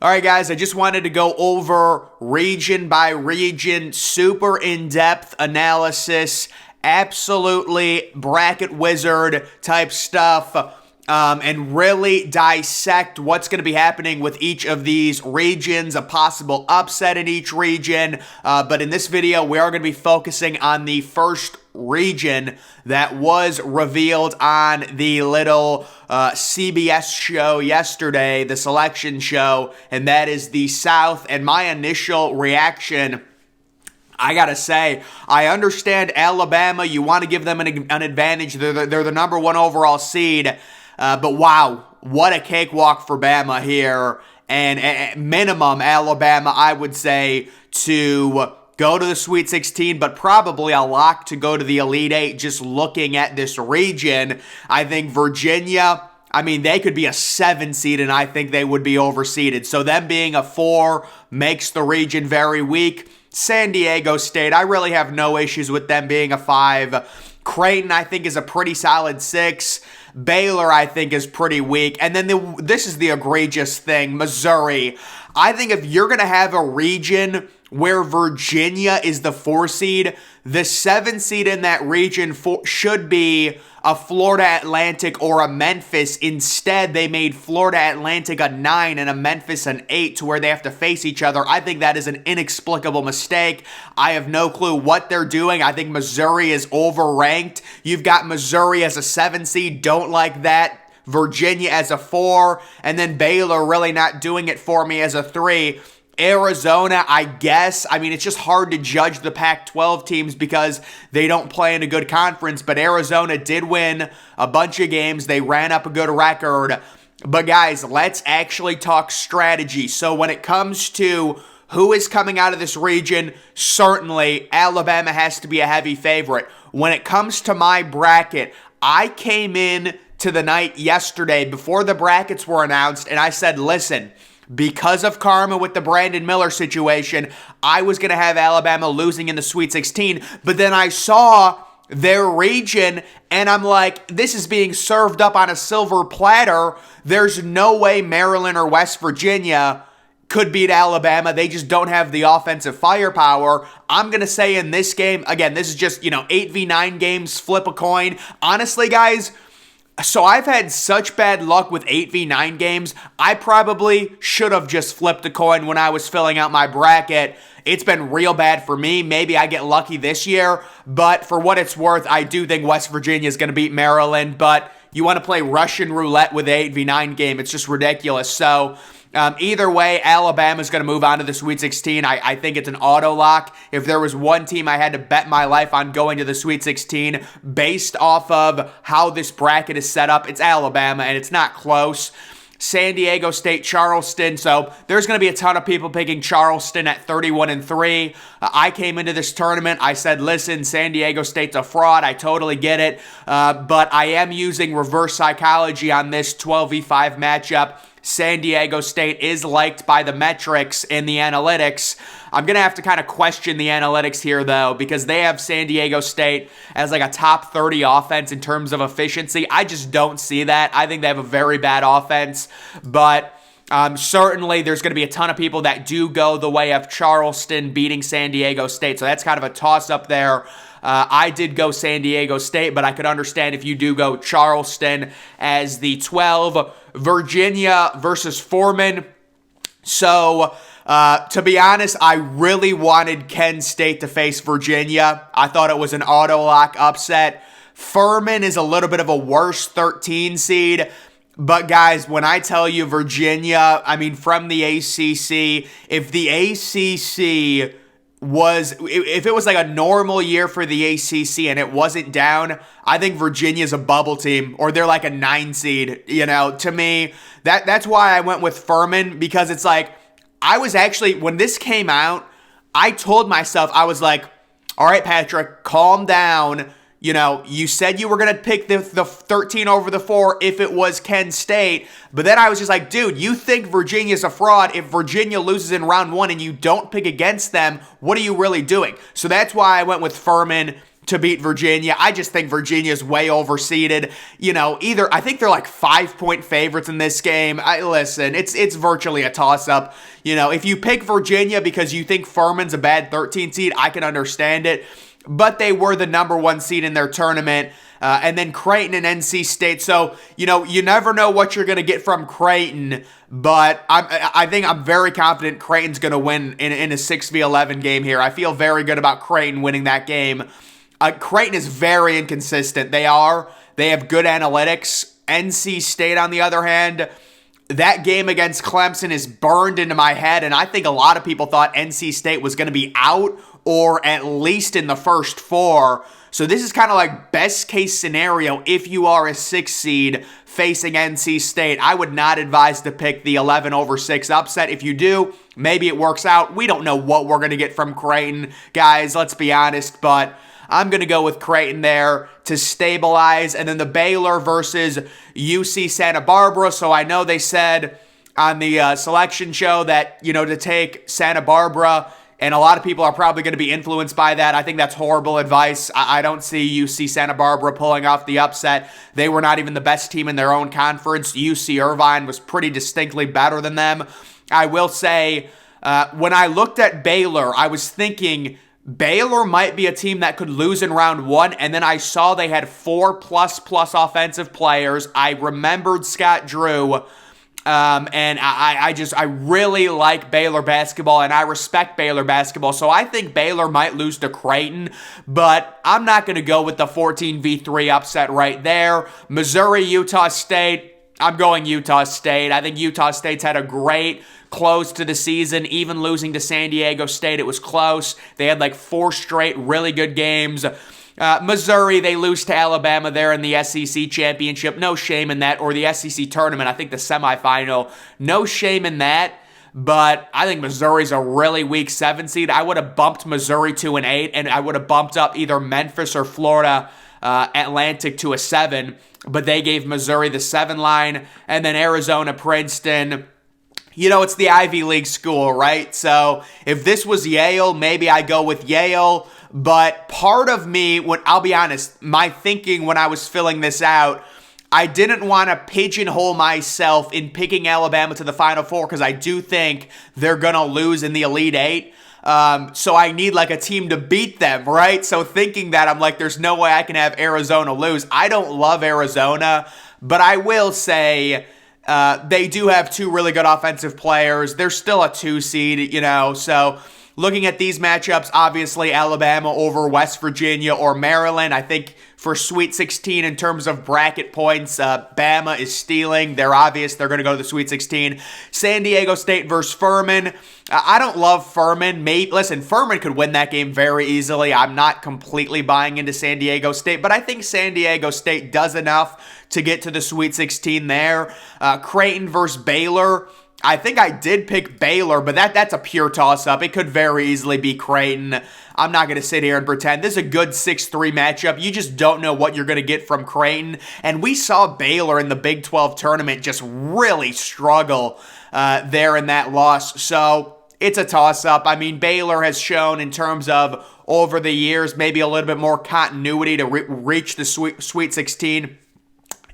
All right, guys, I just wanted to go over region by region, super in-depth analysis, absolutely bracket wizard type stuff, and really dissect what's going to be happening with each of these regions, a possible upset in each region. But in this video, we are going to be focusing on the first region that was revealed on the little CBS show yesterday, the selection show, and that is the South. And my initial reaction, I gotta say, I understand Alabama. You want to give them an advantage. They're the number one overall seed. But wow, what a cakewalk for Bama here. And at minimum, Alabama, I would say, to go to the Sweet 16, but probably a lock to go to the Elite Eight just looking at this region. I think Virginia, they could be a 7 seed, and I think they would be overseeded. So them being a 4 makes the region very weak. San Diego State, I really have no issues with them being a 5. Creighton, I think, is a pretty solid 6. Baylor, I think, is pretty weak. And then this is the egregious thing, Missouri. I think if you're going to have a region where Virginia is the 4 seed, the 7 seed in that region should be a Florida Atlantic or a Memphis. Instead, they made Florida Atlantic a 9 and a Memphis an 8 to where they have to face each other. I think that is an inexplicable mistake. I have no clue what they're doing. I think Missouri is overranked. You've got Missouri as a 7 seed. Don't like that. Virginia as a 4. And then Baylor really not doing it for me as a 3. Arizona, I guess. It's just hard to judge the Pac-12 teams because they don't play in a good conference, but Arizona did win a bunch of games. They ran up a good record. But guys, let's actually talk strategy. So when it comes to who is coming out of this region, certainly Alabama has to be a heavy favorite. When it comes to my bracket, I came in to the night yesterday before the brackets were announced, and I said, listen, because of karma with the Brandon Miller situation, I was going to have Alabama losing in the Sweet 16, but then I saw their region, and I'm like, this is being served up on a silver platter. There's no way Maryland or West Virginia could beat Alabama. They just don't have the offensive firepower. I'm going to say in this game, again, this is just, 8v9 games, flip a coin. Honestly, guys, so I've had such bad luck with 8v9 games, I probably should have just flipped a coin when I was filling out my bracket. It's been real bad for me. Maybe I get lucky this year, but for what it's worth, I do think West Virginia is going to beat Maryland, but you want to play Russian roulette with the 8v9 game. It's just ridiculous. So either way, Alabama's going to move on to the Sweet 16. I think it's an auto lock. If there was one team I had to bet my life on going to the Sweet 16 based off of how this bracket is set up, it's Alabama, and it's not close. San Diego State, Charleston. So there's going to be a ton of people picking Charleston at 31-3. I came into this tournament. I said, listen, San Diego State's a fraud. I totally get it. But I am using reverse psychology on this 12v5 matchup. San Diego State is liked by the metrics in the analytics. I'm going to have to kind of question the analytics here, though, because they have San Diego State as like a top 30 offense in terms of efficiency. I just don't see that. I think they have a very bad offense, but certainly there's going to be a ton of people that do go the way of Charleston beating San Diego State, so that's kind of a toss-up there. I did go San Diego State, but I could understand if you do go Charleston as the 12. Virginia versus Foreman. So, to be honest, I really wanted Kent State to face Virginia. I thought it was an auto-lock upset. Furman is a little bit of a worse 13 seed. But guys, when I tell you Virginia, from the ACC, if the ACC if it was like a normal year for the ACC and it wasn't down, I think Virginia's a bubble team, or they're like a 9 seed. To me, that's why I went with Furman, because it's like, I was actually, when this came out, I told myself, I was like, all right, Patrick, calm down. You said you were going to pick the 13 over the 4 if it was Kent State. But then I was just like, dude, you think Virginia's a fraud. If Virginia loses in round 1 and you don't pick against them, what are you really doing? So that's why I went with Furman. to beat Virginia. I just think Virginia's way overseeded. I think they're like 5-point favorites in this game. Listen, it's virtually a toss-up. If you pick Virginia because you think Furman's a bad 13 seed, I can understand it. But they were the number 1 seed in their tournament. And then Creighton and NC State. So, you never know what you're going to get from Creighton. But I think I'm very confident Creighton's going to win in a 6v11 game here. I feel very good about Creighton winning that game. Creighton is very inconsistent. They have good analytics. NC State, on the other hand, that game against Clemson is burned into my head, and I think a lot of people thought NC State was going to be out or at least in the first 4. So this is kind of like best case scenario if you are a 6 seed facing NC State. I would not advise to pick the 11/6 upset. If you do, maybe it works out. We don't know what we're going to get from Creighton, guys, let's be honest, but I'm going to go with Creighton there to stabilize. And then the Baylor versus UC Santa Barbara. So I know they said on the selection show that, to take Santa Barbara, and a lot of people are probably going to be influenced by that. I think that's horrible advice. I don't see UC Santa Barbara pulling off the upset. They were not even the best team in their own conference. UC Irvine was pretty distinctly better than them. I will say, when I looked at Baylor, I was thinking Baylor might be a team that could lose in round 1, and then I saw they had 4++ offensive players. I remembered Scott Drew, and I really like Baylor basketball, and I respect Baylor basketball, so I think Baylor might lose to Creighton, but I'm not going to go with the 14v3 upset right there. Missouri, Utah State, I'm going Utah State. I think Utah State's had a great close to the season. Even losing to San Diego State, it was close. They had like 4 straight really good games. Missouri, they lose to Alabama there in the SEC championship. No shame in that. Or the SEC tournament, I think the semifinal. No shame in that. But I think Missouri's a really weak 7 seed. I would have bumped Missouri to an 8, and I would have bumped up either Memphis or Florida Atlantic to a 7. But they gave Missouri the 7 line. And then Arizona, Princeton. It's the Ivy League school, right? So if this was Yale, maybe I go with Yale. But part of me, I'll be honest, my thinking when I was filling this out, I didn't want to pigeonhole myself in picking Alabama to the Final Four because I do think they're going to lose in the Elite 8. So I need like a team to beat them, right? So thinking that, I'm like, there's no way I can have Arizona lose. I don't love Arizona, but I will say they do have 2 really good offensive players. They're still a 2 seed, so looking at these matchups, obviously Alabama over West Virginia or Maryland. I think for Sweet 16 in terms of bracket points, Bama is stealing. They're obvious. They're going to go to the Sweet 16. San Diego State versus Furman. I don't love Furman. Listen, Furman could win that game very easily. I'm not completely buying into San Diego State, but I think San Diego State does enough to get to the Sweet 16 there. Creighton versus Baylor. I think I did pick Baylor, but that's a pure toss-up. It could very easily be Creighton. I'm not going to sit here and pretend. This is a good 6-3 matchup. You just don't know what you're going to get from Creighton. And we saw Baylor in the Big 12 tournament just really struggle there in that loss. So it's a toss-up. I mean, Baylor has shown in terms of over the years maybe a little bit more continuity to reach the Sweet 16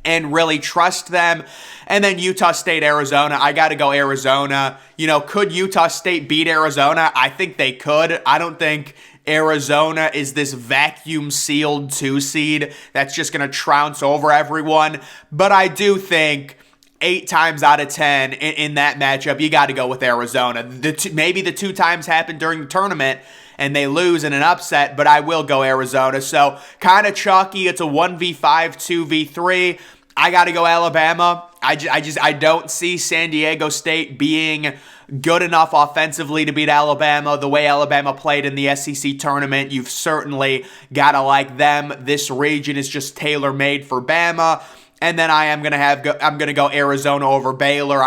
and really trust them. And then Utah State, Arizona. I got to go Arizona. Could Utah State beat Arizona? I think they could. I don't think Arizona is this vacuum-sealed 2 seed that's just going to trounce over everyone. But I do think 8 times out of 10 in that matchup, you got to go with Arizona. Maybe the 2 times happened during the tournament and they lose in an upset, but I will go Arizona. So kind of chalky. It's a 1v5, 2v3. I got to go Alabama. I don't see San Diego State being good enough offensively to beat Alabama. The way Alabama played in the SEC tournament, you've certainly got to like them. This region is just tailor-made for Bama. And then I'm gonna go Arizona over Baylor.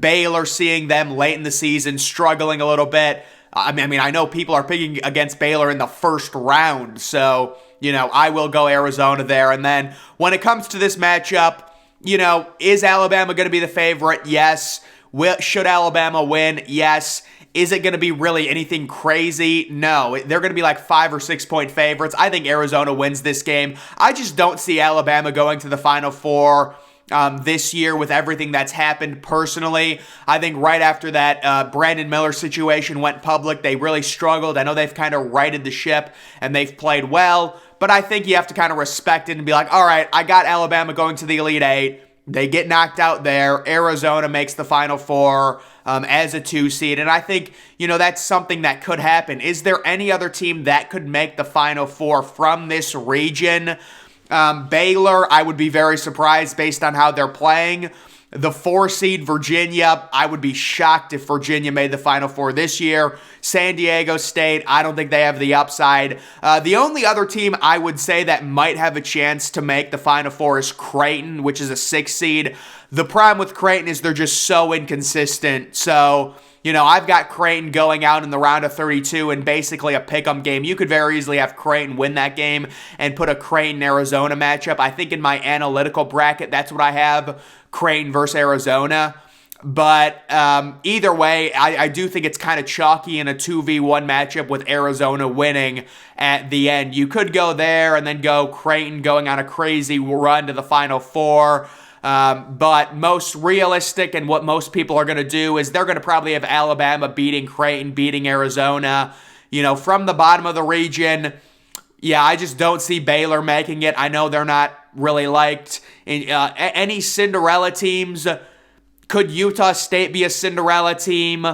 Baylor, seeing them late in the season struggling a little bit. I mean, I know people are picking against Baylor in the first round, so I will go Arizona there. And then when it comes to this matchup, is Alabama going to be the favorite? Yes. Should Alabama win? Yes. Is it going to be really anything crazy? No. They're going to be like 5 or 6 point favorites. I think Arizona wins this game. I just don't see Alabama going to the Final Four this year with everything that's happened personally. I think right after that Brandon Miller situation went public, they really struggled. I know they've kind of righted the ship and they've played well, but I think you have to kind of respect it and be like, all right, I got Alabama going to the Elite Eight. They get knocked out there. Arizona makes the Final Four as a 2 seed. And I think, that's something that could happen. Is there any other team that could make the Final Four from this region? Baylor, I would be very surprised based on how they're playing. The 4 seed Virginia, I would be shocked if Virginia made the Final Four this year. San Diego State, I don't think they have the upside. The only other team I would say that might have a chance to make the Final Four is Creighton, which is a 6 seed. The problem with Creighton is they're just so inconsistent. So, I've got Creighton going out in the round of 32 in basically a pick'em game. You could very easily have Creighton win that game and put a Creighton-Arizona matchup. I think in my analytical bracket, that's what I have, Creighton versus Arizona. But either way, I do think it's kind of chalky in a 2v1 matchup with Arizona winning at the end. You could go there and then go Creighton going on a crazy run to the Final Four. But most realistic and what most people are going to do is they're going to probably have Alabama beating Creighton, beating Arizona. From the bottom of the region, yeah, I just don't see Baylor making it. I know they're not really liked. Any Cinderella teams, could Utah State be a Cinderella team?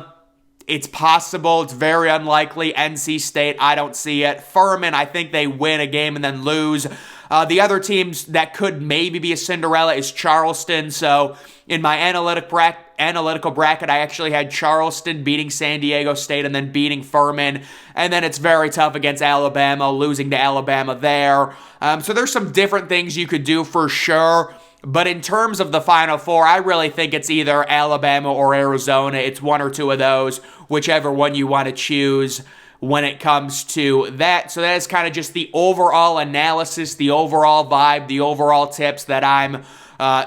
It's possible. It's very unlikely. NC State, I don't see it. Furman, I think they win a game and then lose. The other teams that could maybe be a Cinderella is Charleston. So in my analytical bracket, I actually had Charleston beating San Diego State and then beating Furman. And then it's very tough against Alabama, losing to Alabama there. So there's some different things you could do for sure. But in terms of the Final Four, I really think it's either Alabama or Arizona. It's one or two of those, whichever one you want to choose when it comes to that. So that is kind of just the overall analysis, the overall vibe, the overall tips that I'm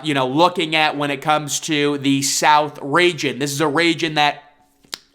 looking at when it comes to the South region. This is a region that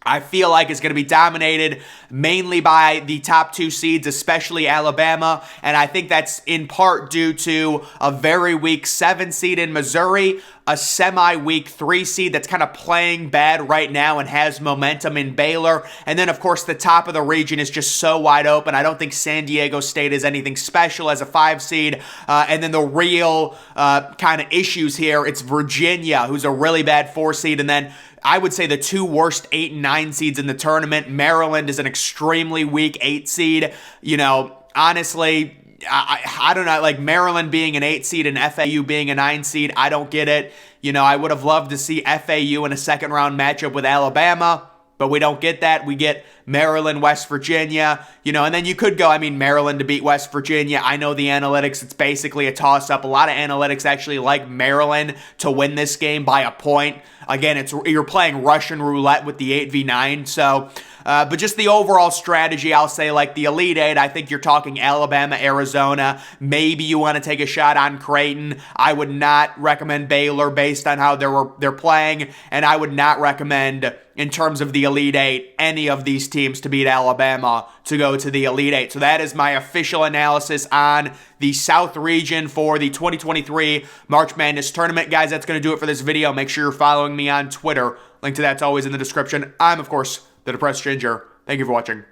I feel like is going to be dominated mainly by the top 2 seeds, especially Alabama. And I think that's in part due to a very weak 7 seed in Missouri, a semi-weak 3 seed that's kind of playing bad right now and has momentum in Baylor. And then, of course, the top of the region is just so wide open. I don't think San Diego State is anything special as a 5 seed. And then the real kind of issues here, it's Virginia, who's a really bad 4 seed. And then I would say the 2 worst 8 and 9 seeds in the tournament. Maryland is an extremely weak 8 seed. Honestly, I don't know, like Maryland being an 8 seed and FAU being a 9 seed, I don't get it. I would have loved to see FAU in a second round matchup with Alabama, but we don't get that. We get Maryland, West Virginia, and then you could go, Maryland to beat West Virginia. I know the analytics, it's basically a toss-up. A lot of analytics actually like Maryland to win this game by a point. Again, you're playing Russian roulette with the 8v9, so... but just the overall strategy, I'll say like the Elite Eight, I think you're talking Alabama, Arizona. Maybe you want to take a shot on Creighton. I would not recommend Baylor based on how they're playing, and I would not recommend, in terms of the Elite Eight, any of these teams to beat Alabama to go to the Elite Eight. So that is my official analysis on the South region for the 2023 March Madness tournament. Guys, that's going to do it for this video. Make sure you're following me on Twitter. Link to that's always in the description. I'm, of course, The Depressed Ginger. Thank you for watching.